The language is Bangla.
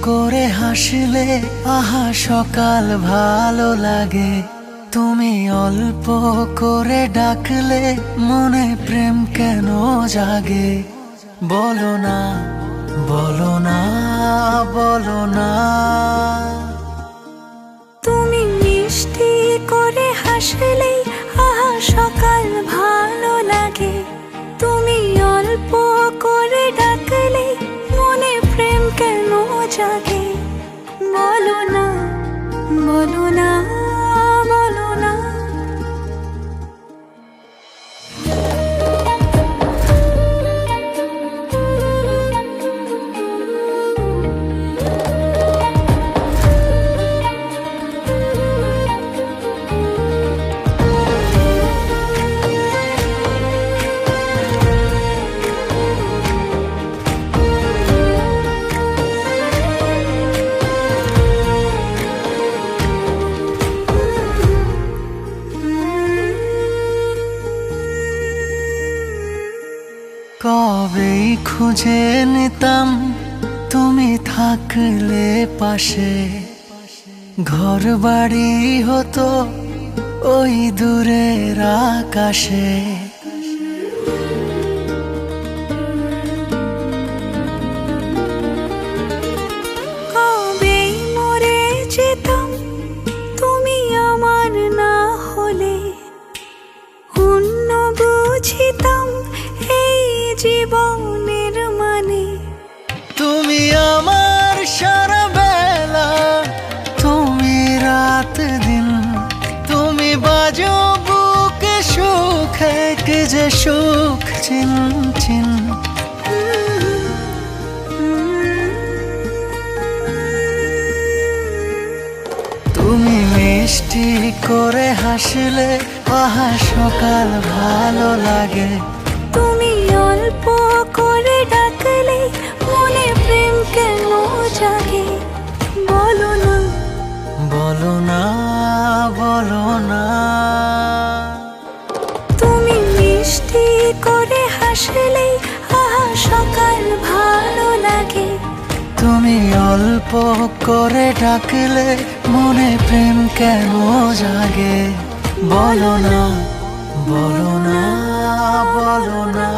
করে হাসলে আহা সকাল ভালো লাগে। তুমি অল্প করে ডাকলে মনে প্রেম কেন জাগে। বলো না, বলো না, বলো না। তুমি মিষ্টি করে হাসলেই আহা সকাল ভালো লাগে। তুমি অল্প করে ডাকলেই মনে প্রেম কেন জাগে। বলো না, বলো না, বলো না। কবেই খুঁজে নিতাম তুমি থাকলে পাশে। ঘর বাড়ি হতো ওই দূরের আকাশে। কবেই মরে যেতাম তুমি আমার না হলে। অন্য বুঝিতাম এই জীবনের মানে। তুমি আমার সারা বেলা, তুমি রাত দিন। তুমি বাজো বুকে সুখে কে যে সুখ চিন চিন। তুমি মিষ্টি করে হাসলে আহা সকাল ভালো লাগে। তুমি অল্প করে ডাকলে মনে প্রেম কেন জাগে। বলো না, বলো না, বলো না। তুমি মিষ্টি করে হাসলেই আহা সকাল ভালো লাগে। তুমি অল্প করে ডাকলে মনে প্রেম কেন জাগে। বলো না, বলো না, বলো না।